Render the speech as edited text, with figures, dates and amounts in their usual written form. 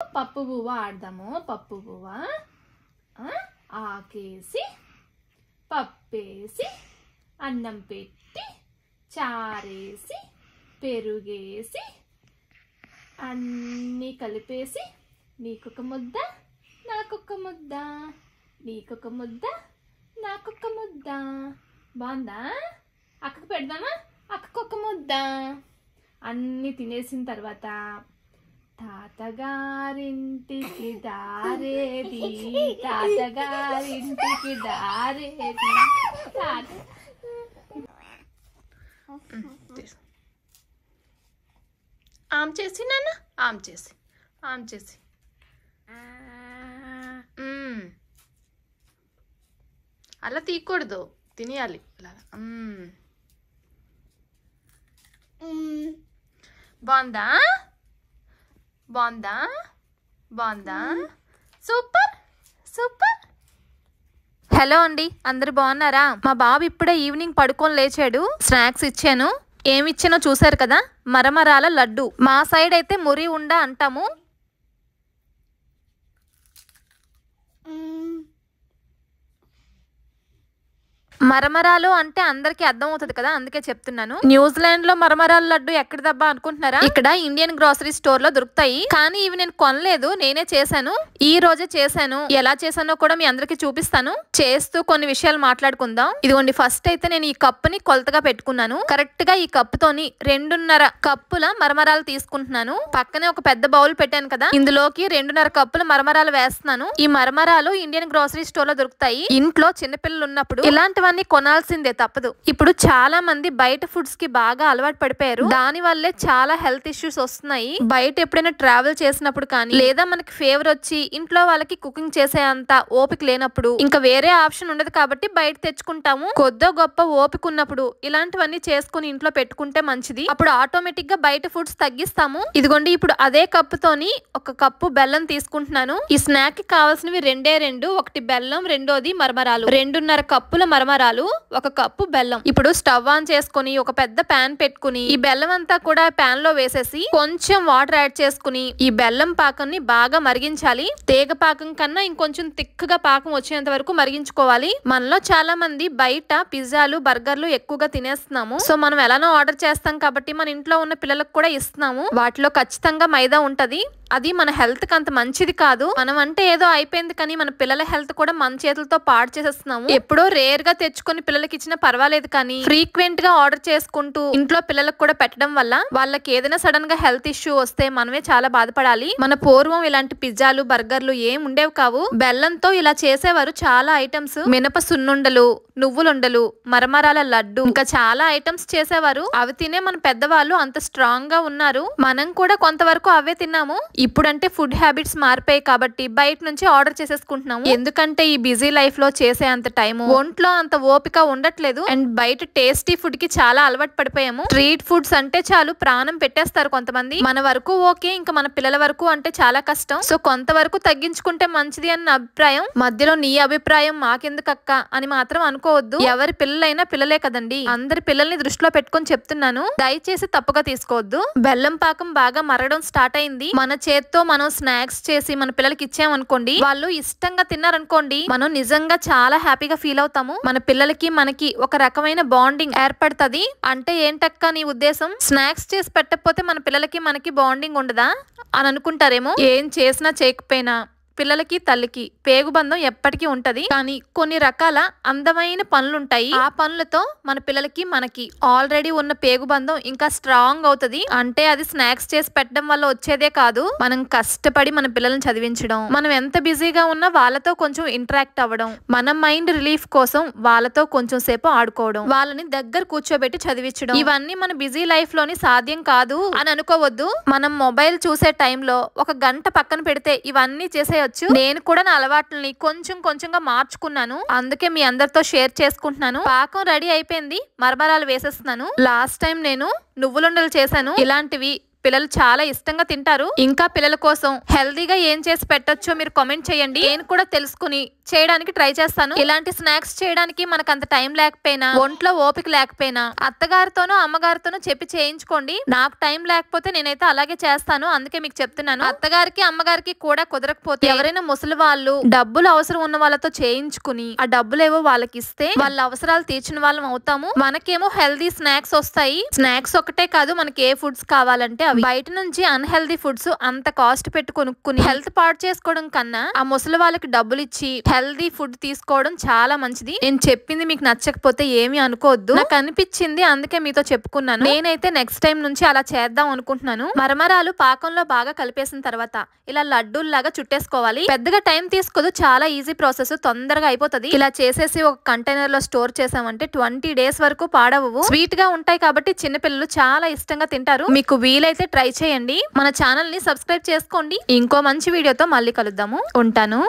పప్పు బువ్వ ఆడదాము. పప్పు బువ్వ ఆకేసి పప్పేసి అన్నం పెట్టి చారేసి పెరుగేసి అన్నీ కలిపేసి నీకొక ముద్ద నాకొక ముద్ద, నీకొక ముద్ద నాకొక ముద్ద. బాగుందా? అక్కకు పెడదామా? అక్కకొక ముద్ద. అన్నీ తినేసిన తర్వాత తాతగారింటికి దారేది, తాతగారింటికి దారేది. ఆమ్ చేసి నాన్న, ఆమ్ చేసి, ఆమ్ చేసి. అలా తీయకూడదు, తినేయాలి అలాగా. బాగుందా? బాగుందా? బాగుందా? Super super. హలో అండి, అందరు బాగున్నారా? మా బాబు ఇప్పుడే ఈవినింగ్ పడుకొని లేచాడు. స్నాక్స్ ఇచ్చాను. ఏమిచ్చానో చూసారు కదా, మరమరాల లడ్డు. మా సైడ్ అయితే మురి ఉండ అంటాము. మరమరాలు అంటే అందరికి అర్థం అవుతుంది కదా, అందుకే చెప్తున్నాను. న్యూజిలాండ్ లో మరమరాల లడ్డు ఎక్కడ దబ్బా అనుకుంటున్నారా? ఇక్కడ ఇండియన్ గ్రోసరీ స్టోర్ లో దొరుకుతాయి. కానీ ఇవి నేను కొనలేదు, నేనే చేశాను. ఈ రోజే చేశాను. ఎలా చేశానో కూడా మీ అందరికి చూపిస్తాను. చేస్తూ కొన్ని విషయాలు మాట్లాడుకుందాం. ఇదిగోండి, ఫస్ట్ అయితే నేను ఈ కప్పుని కొలతగా పెట్టుకున్నాను. కరెక్ట్ గా ఈ కప్పుతోని 2.5 కప్పుల మరమరాలు తీసుకుంటున్నాను. పక్కనే ఒక పెద్ద బౌల్ పెట్టాను కదా, ఇందులోకి 2.5 కప్పుల మరమరాలు వేస్తున్నాను. ఈ మరమరాలు ఇండియన్ గ్రోసరీ స్టోర్ లో దొరుకుతాయి. ఇంట్లో చిన్నపిల్లలు ఉన్నప్పుడు ఇలాంటివన్నీ కొనాల్సిందే, తప్పదు. ఇప్పుడు చాలా మంది బయట ఫుడ్స్ కి బాగా అలవాటు పడిపోయారు. దాని వల్లే చాలా హెల్త్ ఇష్యూస్ వస్తున్నాయి. బయట ఎప్పుడైనా ట్రావెల్ చేసినప్పుడు కానీ, లేదా మనకి ఫీవర్ వచ్చి ఇంట్లో వాళ్ళకి కుకింగ్ చేసే అంత ఓపిక లేనప్పుడు ఇంకా వేరే ఆప్షన్ ఉండదు కాబట్టి బయట తెచ్చుకుంటాము. కొద్దో గొప్ప ఓపిక ఉన్నప్పుడు ఇలాంటివన్నీ చేసుకుని ఇంట్లో పెట్టుకుంటే మంచిది. అప్పుడు ఆటోమేటిక్ గా బయట ఫుడ్స్ తగ్గిస్తాము. ఇదిగోండి, ఇప్పుడు అదే కప్పుతోని 1 కప్పు బెల్లం తీసుకుంటున్నాను. ఈ స్నాక్ కి కావాల్సినవి 2 ఒకటి బెల్లం, రెండోది మరమరాలు. 2.5 కప్పుల మరమరాలు, 1 కప్పు బెల్లం. ఇప్పుడు స్టవ్ ఆన్ చేసుకుని ఒక పెద్ద ప్యాన్ పెట్టుకుని ఈ బెల్లం అంతా కూడా ప్యాన్ లో వేసేసి కొంచెం వాటర్ యాడ్ చేసుకుని ఈ బెల్లం పాకాన్ని బాగా మరిగించాలి. తీగ పాకం కన్నా ఇంకొంచెం తిక్కగా పాకం వచ్చేంత వరకు మరిగించుకోవాలి. మనలో చాలా మంది బయట పిజ్జాలు, బర్గర్లు ఎక్కువగా తినేస్తున్నాము. సో మనం ఎలానో ఆర్డర్ చేస్తాం కాబట్టి మన ఇంట్లో ఉన్న పిల్లలకు కూడా ఇస్తున్నాము. వాటిలో ఖచ్చితంగా మైదా ఉంటది. అది మన హెల్త్ కి అంత మంచిది కాదు. మనం అంటే ఏదో అయిపోయింది కానీ మన పిల్లల హెల్త్ కూడా మన చేతులతో పాడు చేసేస్తున్నాము. ఎప్పుడో రేర్ గా తెచ్చుకొని పిల్లలకి ఇచ్చినా పర్వాలేదు, కానీ ఫ్రీక్వెంట్ గా ఆర్డర్ చేసుకుంటూ ఇంట్లో పిల్లలకు కూడా పెట్టడం వల్ల వాళ్ళకి ఏదైనా సడన్ గా హెల్త్ ఇష్యూ వస్తే మనమే చాలా బాధపడాలి. మన పూర్వం ఇలాంటి పిజ్జాలు, బర్గర్లు ఏం ఉండేవి కావు. బెల్లంతో ఇలా చేసేవారు చాలా ఐటమ్స్. మినప సున్నుండలు, నువ్వులుండలు, మరమరాల లడ్డు, ఇంకా చాలా ఐటమ్స్ చేసేవారు. అవి తినే మన పెద్దవాళ్ళు అంత స్ట్రాంగ్ గా ఉన్నారు. మనం కూడా కొంతవరకు అవే తిన్నాము. ఇప్పుడంటే ఫుడ్ హ్యాబిట్స్ మారిపోయాయి కాబట్టి బయట నుంచి ఆర్డర్ చేసేసుకుంటున్నాము. ఎందుకంటే ఈ బిజీ లైఫ్ లో చేసే అంత టైం, ఒంట్లో అంత ఓపిక ఉండట్లేదు. అండ్ బయట టేస్టీ ఫుడ్ కి చాలా అలవాటు పడిపోయాము. స్ట్రీట్ ఫుడ్స్ అంటే చాలు ప్రాణం పెట్టేస్తారు కొంతమంది. మన వరకు ఓకే, ఇంకా మన పిల్లల వరకు అంటే చాలా కష్టం. సో కొంతవరకు తగ్గించుకుంటే మంచిది అన్న అభిప్రాయం. మధ్యలో నీ అభిప్రాయం మాకెందుకక్క అని మాత్రం అనుకోవద్దు. ఎవరి పిల్లలైనా పిల్లలే కదండి. అందరి పిల్లల్ని దృష్టిలో పెట్టుకొని చెప్తున్నాను, దయచేసి తప్పుగా తీసుకోవద్దు. బెల్లం పాకం బాగా మరగడం స్టార్ట్ అయింది. మన చేత్తో మనం స్నాక్స్ చేసి మన పిల్లలకి ఇచ్చామనుకోండి, వాళ్ళు ఇష్టంగా తిన్నారనుకోండి, మనం నిజంగా చాలా హ్యాపీగా ఫీల్ అవుతాము. మన పిల్లలకి మనకి ఒక రకమైన బాండింగ్ ఏర్పడుతుంది. అంటే ఏంటక్క నీ ఉద్దేశం? స్నాక్స్ చేసి పెట్టకపోతే మన పిల్లలకి మనకి బాండింగ్ ఉండదా అని అనుకుంటారేమో. ఏం చేసినా చేయకపోయినా పిల్లలకి తల్లికి పేగుబంధం ఎప్పటికీ ఉంటది. కానీ కొన్ని రకాల అందమైన పనులుంటాయి. ఆ పనులతో మన పిల్లలకి మనకి ఆల్రెడీ ఉన్న పేగుబంధం ఇంకా స్ట్రాంగ్ అవుతది. అంటే అది స్నాక్స్ చేసి పెట్టడం వల్ల వచ్చేదే కాదు, మనం కష్టపడి మన పిల్లల్ని చదివించడం, మనం ఎంత బిజీగా ఉన్నా వాళ్ళతో కొంచెం ఇంటరాక్ట్ అవ్వడం, మన మైండ్ రిలీఫ్ కోసం వాళ్ళతో కొంచెం సేపు ఆడుకోవడం, వాళ్ళని దగ్గర కూర్చోబెట్టి చదివించడం, ఇవన్నీ మన బిజీ లైఫ్ లోని సాధ్యం కాదు అని అనుకోవద్దు. మనం మొబైల్ చూసే టైంలో 1 గంట పక్కన పెడితే ఇవన్నీ చేసే నేను కూడా నా అలవాట్లని కొంచెంగా మార్చుకున్నాను. అందుకే మీ అందరితో షేర్ చేసుకుంటున్నాను. పాకం రెడీ అయిపోయింది, మరమరాలు వేసేస్తున్నాను. లాస్ట్ టైం నేను నువ్వులుండలు చేశాను. ఇలాంటివి పిల్లలు చాలా ఇష్టంగా తింటారు. ఇంకా పిల్లల కోసం హెల్దీగా ఏం చేసి పెట్టొచ్చో మీరు కామెంట్ చేయండి. నేను కూడా తెలుసుకుని చేయడానికి ట్రై చేస్తాను. ఇలాంటి స్నాక్స్ చేయడానికి మనకు అంత టైం లేకపోయినా, ఒంట్లో ఓపిక లేకపోయినా అత్తగారితోనో అమ్మగారితోనో చెప్పి చేయించుకోండి. నాకు టైం లేకపోతే నేనైతే అలాగే చేస్తాను. అందుకే మీకు చెప్తున్నాను. అత్తగారికి అమ్మగారికి కూడా కుదరకపోతే ఎవరైనా ముసలి వాళ్ళు డబ్బులు అవసరం ఉన్న వాళ్ళతో చేయించుకుని ఆ డబ్బులేవో వాళ్ళకి ఇస్తే వాళ్ళ అవసరాలు తీర్చిన వాళ్ళం అవుతాము. మనకేమో హెల్దీ స్నాక్స్ వస్తాయి. స్నాక్స్ ఒకటే కాదు, మనకి ఏ ఫుడ్స్ కావాలంటే అవి. బయట నుంచి అన్హెల్దీ ఫుడ్స్ అంత కాస్ట్ పెట్టి కొనుక్కుని హెల్త్ పాడు చేసుకోవడం కన్నా ఆ ముసలి వాళ్ళకి డబ్బులు ఇచ్చి హెల్దీ ఫుడ్ తీసుకోవడం చాలా మంచిది. నేను చెప్పింది మీకు నచ్చకపోతే ఏమీ అనుకోవద్దు. నాకు అనిపించింది, అందుకే మీతో చెప్పుకున్నాను. నేనైతే నెక్స్ట్ టైం నుంచి అలా చేద్దాం అనుకుంటున్నాను. మరమరాలు పాకంలో బాగా కలిపేసిన తర్వాత ఇలా లడ్డూల్లాగా చుట్టేసుకోవాలి. పెద్దగా టైం తీసుకోదు, చాలా ఈజీ ప్రాసెస్, తొందరగా అయిపోతుంది. ఇలా చేసేసి ఒక కంటైనర్ లో స్టోర్ చేసామంటే 20 days వరకు పాడవు. స్వీట్ గా ఉంటాయి కాబట్టి చిన్నపిల్లలు చాలా ఇష్టంగా తింటారు. మీకు వీలైతే ట్రై చేయండి. మన ఛానల్ ని సబ్స్క్రైబ్ చేసుకోండి. ఇంకో మంచి వీడియోతో మళ్ళీ కలుద్దాము. ఉంటాను.